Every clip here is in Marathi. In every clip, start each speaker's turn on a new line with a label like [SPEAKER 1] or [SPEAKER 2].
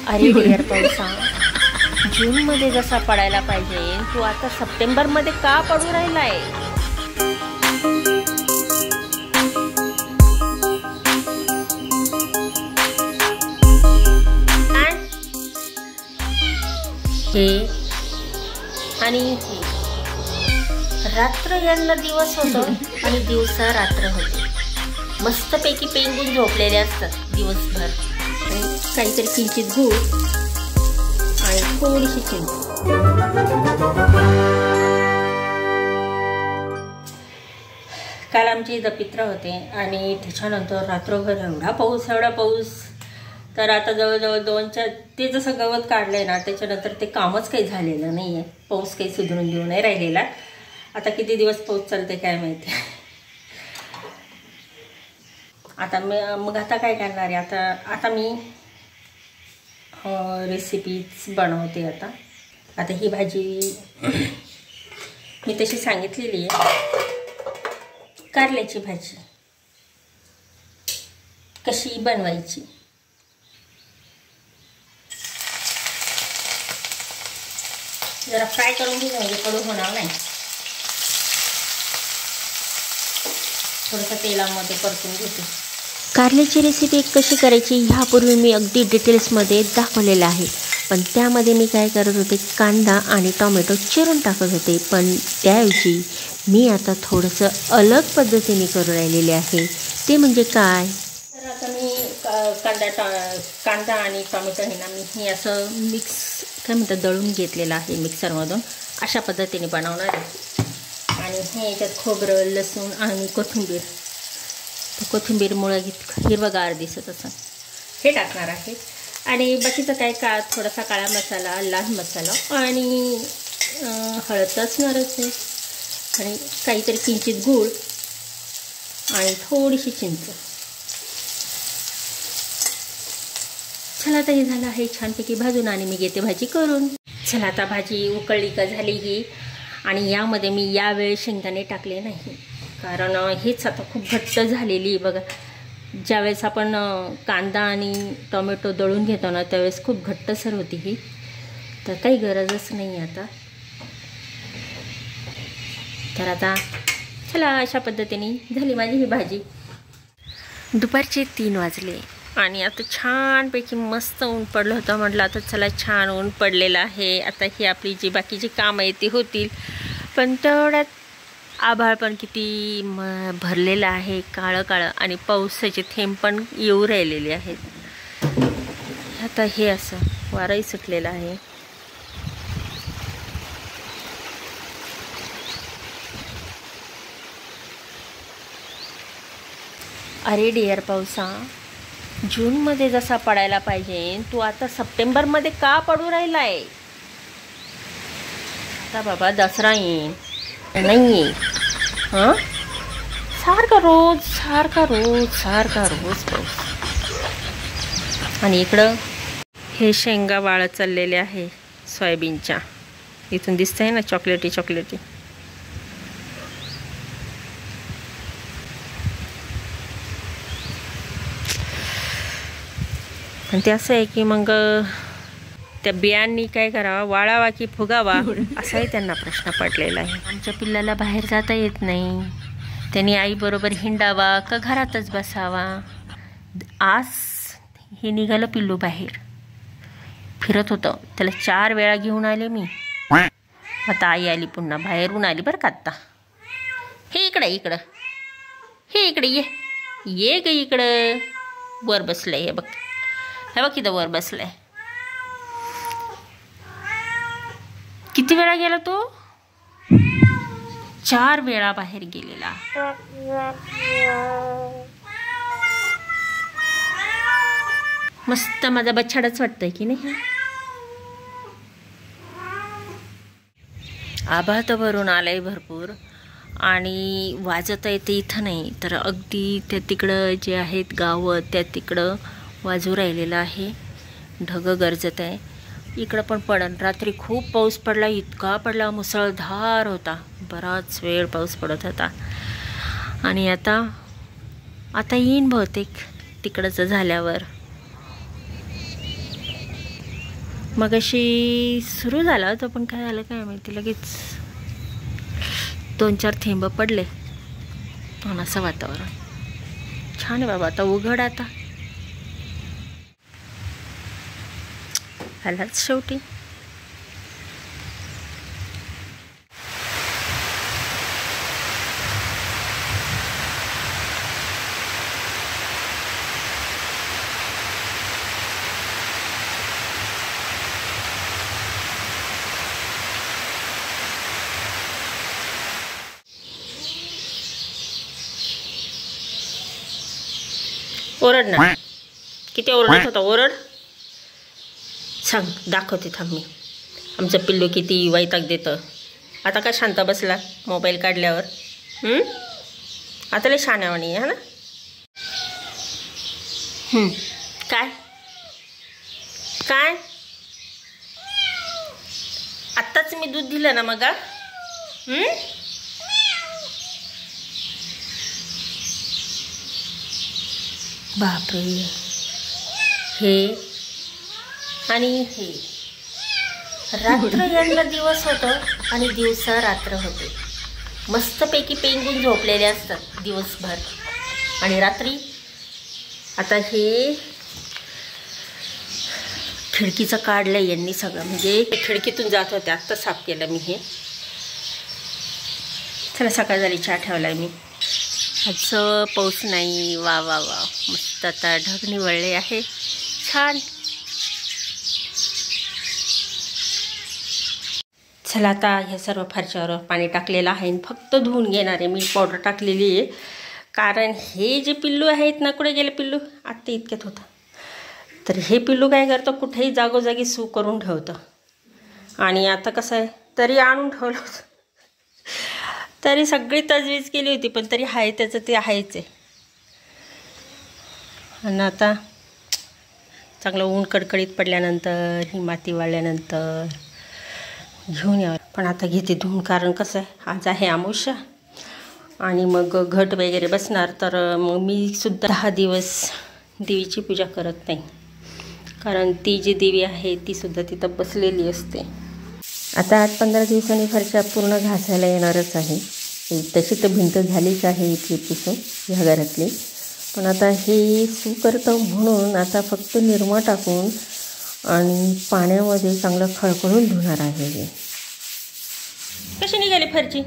[SPEAKER 1] अरे डिअर पावसा, जूनमध्ये जसा पडायला पाहिजे तू आता सप्टेंबरमध्ये का पडू राहिलाय? हे आणि हे रात्र यांना दिवस होतो आणि दिवसा रात्र होते. मस्तपैकी पेंगून झोपलेले असतात दिवसभर आणि काहीतरी किंचित गूळ आणि थोडीशी चिंच. काल आमची इथं पित्र होते आणि त्याच्यानंतर रात्रभर एवढा पाऊस. तर आता जवळजवळ 2-4 ते जसं गवत काढलंय ना त्याच्यानंतर ते कामच काही झालेलं नाही आहे. पाऊस काही सुधरून देऊ नाही राहिलेला. आता किती दिवस पाऊस चालते काय माहिती. आता मग आता काय करणार आहे? आता मी रेसिपीज बनवते. आता ही भाजी मी तशी सांगितलेली आहे. कारल्याची भाजी कशी बनवायची जरा फ्राय करून घेऊ, म्हणजे कडू होणार नाही. थोडंसं तेलामध्ये परतून घेते. कारल्याची रेसिपी कशी करायची ह्यापूर्वी मी अगदी डिटेल्समध्ये दाखवलेलं आहे. पण त्यामध्ये मी काय करत होते, कांदा आणि टोमॅटो चिरून टाकत होते. पण त्याऐवजी मी आता थोडंसं अलग पद्धतीने करून राहिलेले आहे. ते म्हणजे काय, तर आता मी कांदा आणि टोमॅटो आहे ना, मी हे असं मिक्स काय म्हणतात दळून घेतलेलं आहे मिक्सरमधून. अशा पद्धतीने बनवणार आहे. आणि हे याच्यात खोबरं, लसूण आणि कोथिंबीरमुळे हिरवगार दिसत असं हे टाकणार आहे. आणि बाकीचं काय थोडासा काळा मसाला, लाल मसाला आणि हळद असणारच आहे. आणि काहीतरी किंचित गूळ आणि थोडीशी चिंच. चला आता हे झालं आहे छानपैकी भाजून आणि मी घेते भाजी करून. चला आता भाजी उकळली का झाली की. आणि यामध्ये मी यावेळी शेंगदाणे टाकले नाही, कारण हेच आता खूप घट्ट झालेली बघा. ज्यावेळेस आपण कांदा आणि टोमॅटो दळून घेतो ना त्यावेळेस खूप घट्टसर होती ही. तर काही गरजच नाही आता. तर आता चला अशा पद्धतीने झाली माझी ही भाजी. दुपारचे 3 वाजले आणि आता छानपैकी मस्त ऊन पडलं होतं. म्हटलं आता चला छान ऊन पडलेलं आहे. आता ही आपली जी बाकीची कामं आहे ती होतील. पण तेवढ्यात आभाळ पण किती भरलेलं आहे, काळं आणि पावसाचे थेंब पण येऊ राहिलेले आहेत. आता हे असं वाराही सुटलेलं आहे. अरे डिअर पावसा, जूनमध्ये जसा पडायला पाहिजे तू आता सप्टेंबरमध्ये का पडू राहिलाय? आता बाबा दसरा येईन नाही आहे. हां, सारखा रोज पाऊस. आणि इकडं हे शेंगा वाळत चाललेले आहे सोयाबीनच्या. इथून दिसतंय ना चॉकलेटी. पण ते असं आहे की मग त्या बियांनी काय करावं, वाळावा की फुगावा असाही त्यांना प्रश्न पडलेला आहे. आमच्या पिल्लाला बाहेर जाता येत नाही. त्यांनी आईबरोबर हिंडावा का घरातच बसावा. आज हे निघालं पिल्लू बाहेर फिरत होतं. त्याला 4 वेळा घेऊन आले मी. आता आई आली पुन्हा बाहेरून आली बरं का. आत्ता हे इकडं ये ग इकडं. वर बसलंय हे बघ इथं वर बसलंय. किती वेळा गेला तो? 4 वेळा बाहेर गेलेला. मस्त माझा बछाडच वाटतंय की नाही. आभाळ तर भरून आलंय भरपूर आणि वाजत आहे ते इथं नाही तर अगदी त्या तिकडं जे आहेत गावं त्या तिकडं वाजू राहिलेलं आहे. ढगं गरजत आहे. इकडं पण पडन. रात्री खूप पाऊस पडला, इतका पडला, मुसळधार होता. बराच वेळ पाऊस पडत होता. आणि आता येईन बहुतेक तिकडचं झाल्यावर. मग अशी सुरू झाला होता, पण काय झालं काय माहिती, लगेच 2-4 थेंब पडले आणि असं वातावरण छान आहे बाबा. आता उघड, आता आलाच शेवटी. ओरड ना, किती ओरडत होता, ओरड. सांग, दाखवते थांब मी. आमचं पिल्लू किती वैताग देतं. आता का शांत बसला मोबाईल काढल्यावर? आता लय शाण्यावाणी आहे ना. काय काय आत्ताच मी दूध दिलं ना मग. बापरे, हे आणि हे रात्र यांना दिवस होतं आणि दिवसा रात्र होते. मस्तपैकी पेंगून झोपलेले असतात दिवसभर आणि रात्री आता हे खिडकीचं काढलं यांनी सगळं, म्हणजे खिडकीतून जात होते. आत्ता साफ केलं मी हे. चला, सकाळ झाली, चहा ठेवलाय मी. आज पाऊस नाही. वा वा वा, मस्त. आता ढग निवळले आहे, छान. चला, आता हे सर्व फरशावर पाणी टाकलेलं आहे, फक्त धुवून घेणार आहे. मी पावडर टाकलेली आहे, कारण हे जे पिल्लू आहेत ना, कुठे गेले पिल्लू? आत्ता इतक्यात होतं. तर हे पिल्लू काय करतं, कुठेही जागोजागी सू करून ठेवतं. आणि आता कसं आहे, तरी आणून ठेवलं होतं, तरी सगळी तजवीज केली होती, पण तरी आहे त्याचं ते आहेच आहे. आणि आता चांगलं ऊन कडकडीत पडल्यानंतर, ही माती वाळल्यानंतर घेऊन यावं. पण आता घेते धुवून, कारण कसं आहे, आज आहे अमावस्या आणि मग घट वगैरे बसणार. तर मग मी सुद्धा 10 दिवस देवीची पूजा करत नाही, कारण ती जी देवी आहे ती सुद्धा तिथं बसलेली असते. आता 8-15 दिवसांनी फरशा पूर्ण घासायला येणारच आहे. तशी तर भिंत झालीच आहे इथली पुसून ह्या घरातली, पण आता हे सू करतं म्हणून आता फक्त निरमा टाकून आणि पाण्यामध्ये चांगलं खळखळून धुणार आहे. हे कशी निघाली फरची?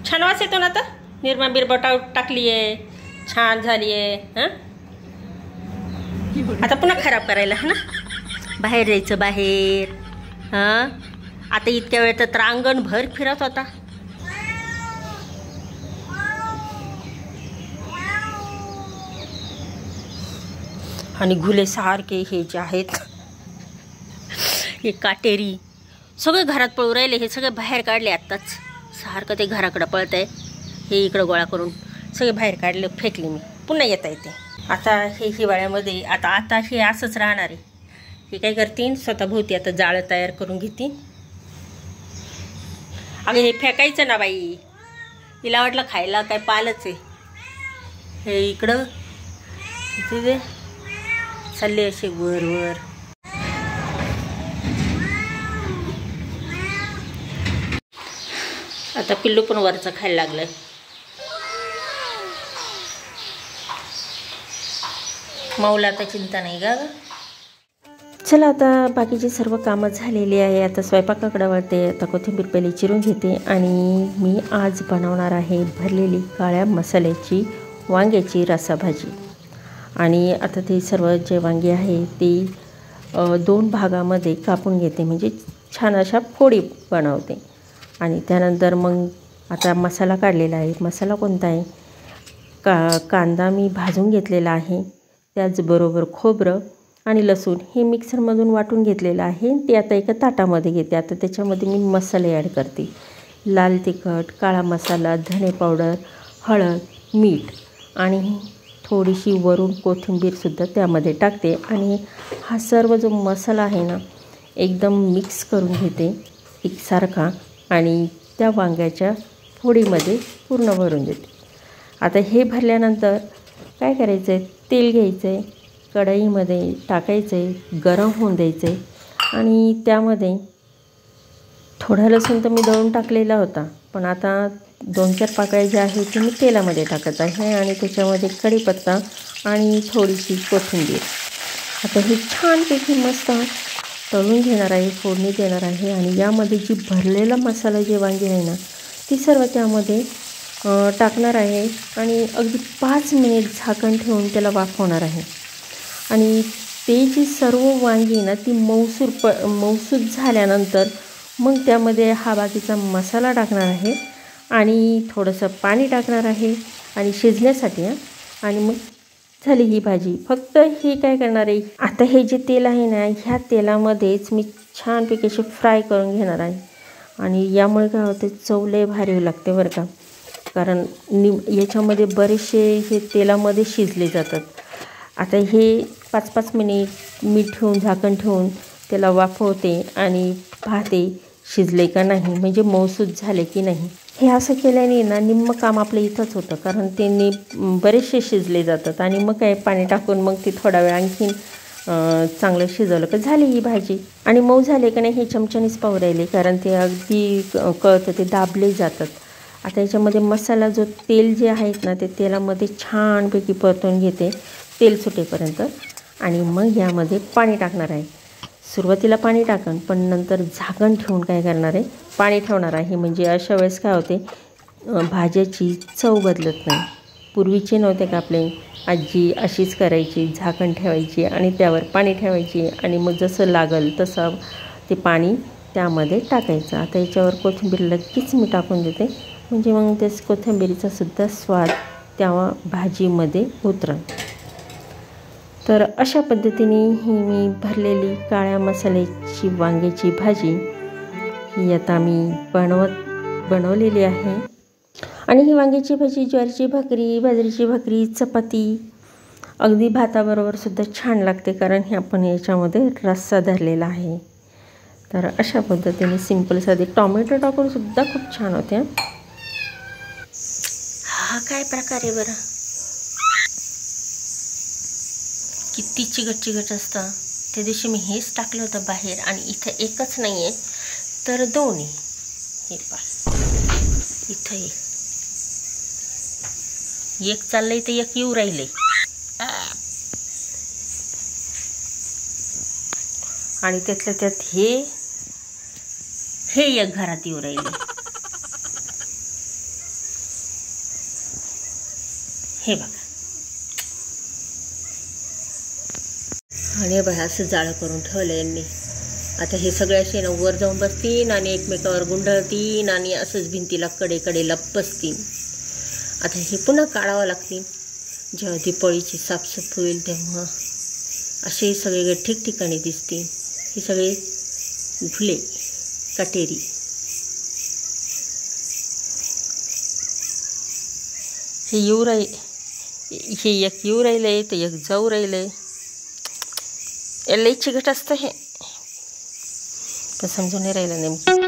[SPEAKER 1] छान वास येतो ना. आता निरमा बिरबा टाकली आहे, छान झाली आहे. आता पुन्हा खराब करायला है ना, बाहेर जायचं बाहेर. आता इतक्या वेळ तर अंगण भर फिरत होता. आणि घुले सारखे हे जे आहेत हे काटेरी सगळे घरात पळू राहिले. हे सगळे बाहेर काढले आत्ताच. सारखं ते घराकडं पळत आहे. हे इकडं गोळा करून सगळे बाहेर काढले, फेकले मी. पुन्हा येता येते. आता हे हिवाळ्यामध्ये आता हे असंच राहणार आहे. हे काय करतील, स्वतःभोवती आता जाळं तयार करून घेतील. अगं हे फेकायचं ना बाई, हिला वाटलं खायला काय पालच आहे. हे इकडं तिथे चालले असे वर वर. आता पिल्लू पण वरचं खायला लागलंय. माऊला आता चिंता नाही का. चला, आता बाकीची सर्व कामं झालेली आहे. आता स्वयंपाकाकडे वळते. आता कोथिंबीर पहिले चिरून घेते आणि मी आज बनवणार आहे भरलेली काळ्या मसाल्याची वांग्याची रसाभाजी. आणि आता ते सर्व जे वांगी आहे ते 2 भागामध्ये कापून घेते, म्हणजे छान अशा फोडी बनवते. आणि त्यानंतर मग आता मसाला काढलेला आहे. मसाला कोणता आहे, कांदा मी भाजून घेतलेला आहे, त्याचबरोबर खोबरं आणि लसूण हे मिक्सरमधून वाटून घेतलेलं आहे. ते आता एका ताटामध्ये घेते. आता त्याच्यामध्ये मी मसाले ॲड करते. लाल तिखट, काळा मसाला, धणे पावडर, हळद, मीठ आणि थोडीशी वरून कोथिंबीरसुद्धा त्यामध्ये टाकते. आणि हा सर्व जो मसाला आहे ना, एकदम मिक्स करून घेते एकसारखा आणि त्या वांग्याच्या फोडीमध्ये पूर्ण भरून देते. आता हे भरल्यानंतर काय करायचं आहे, तेल घ्यायचं आहे कढईमध्ये टाकायचं आहे, गरम होऊन द्यायचं आहे आणि त्यामध्ये थोडा लसूण तर मी दळून टाकलेला होता, पण आता 2-4 पाकळ्या ज्या आहेत ते मी तेलामध्ये टाकत आहे आणि त्याच्यामध्ये कढीपत्ता आणि थोडीशी कोथिंबीर. आता हे छानपैकी मस्त तळून घेणार आहे, फोडणी देणार आहे आणि यामध्ये जी भरलेला मसाला जे वांगी आहे ना ती सर्व त्यामध्ये टाकणार आहे आणि अगदी 5 मिनिट झाकण ठेवून त्याला वाफवणार आहे. आणि ते जी सर्व वांगी ना ती मऊसूत झाल्यानंतर मग त्यामध्ये हा बाकीचा मसाला टाकणार आहे आणि थोडंसं पाणी टाकणार आहे आणि शिजण्यासाठी आणि मग झाली ही भाजी. फक्त हे काय करणार आहे, आता हे जे तेल आहे ना ह्या तेलामध्येच मी छानपैकी असे फ्राय करून घेणार आहे आणि यामुळे काय होते, चव लय भारी लागते बरं का, कारण याच्यामध्ये बरेचसे हे तेलामध्ये शिजले जातात. आता हे 5-5 मिनिट मीठ ठेवून झाकण ठेवून त्याला वाफवते आणि पाहते शिजले का नाही, म्हणजे मऊसूत झाले की नाही. हे असं केल्याने ना निम्मं काम आपलं इथंच होतं, कारण ते बरेचसे शिजले जातात आणि मग काय पाणी टाकून मग ते थोडा वेळ आणखीन चांगलं शिजवलं का झाली ही भाजी. आणि मऊ झाले का नाही हे चमच्यानेच पाहू राहिले, कारण ते अगदी कळतं, ते दाबले जातात. आता याच्यामध्ये मसाला जो तेल जे आहेत ना ते तेलामध्ये छानपैकी परतून घेते तेल सुटेपर्यंत आणि मग यामध्ये पाणी टाकणार आहे. सुरुवातीला पाणी टाकन, पण नंतर झाकण ठेवून काय करणार आहे, पाणी ठेवणार आहे. म्हणजे अशा वेळेस काय होते, भाज्याची चव बदलत नाही. पूर्वीचे नव्हते का आपले आजी अशीच करायची, झाकण ठेवायची आणि त्यावर पाणी ठेवायची आणि मग जसं लागल तसं ते पाणी त्यामध्ये टाकायचं. आता याच्यावर कोथिंबीर लगेच मी टाकून देते, म्हणजे मग त्या कोथिंबीरीचा सुद्धा स्वाद त्या भाजीमध्ये उतरन. तर अशा पद्धतीने ही मी भरलेली काळ्या मसाल्याची वांग्याची भाजी ही आता मी बनवलेली आहे. आणि ही वांग्याची भाजी ज्वारीची भाकरी, बाजरीची भाकरी, चपाती, अगदी भाताबरोबर सुद्धा छान लागते, कारण हे आपण याच्यामध्ये रस्सा धरलेला आहे. तर अशा पद्धतीने सिंपल साधी टोमॅटो टाकून सुद्धा खूप छान होते. हा काय प्रकार आहे बरं, किती चिकट असतं. त्या दिवशी मी हेच टाकलं होतं बाहेर आणि इथं एकच नाही आहे तर 2 आहे. हे पहा, इथं एक चाललंय तर एक येऊ राहिलंय आणि त्यातल्या त्यात हे एक घरात येऊ राहिले. हे बघा, आणि बघा असं जाळं करून ठेवलं यांनी. आता हे सगळे असे ना वर जाऊन बसतील आणि एकमेकावर गुंडाळतील आणि असंच भिंतीला कडेला बसतील. आता हे पुन्हा काढावं लागतील. जेव्हा दिपाळीची साफसफाई होईल तेव्हा असे सगळे ठिकठिकाणी दिसतील. हे सगळे फुले काटेरी. हे एक येऊ राहिलंय तर एक जाऊ राहिलंय. लई चिकट असतं हे, पण समजून नाही राहिलं नेमकी.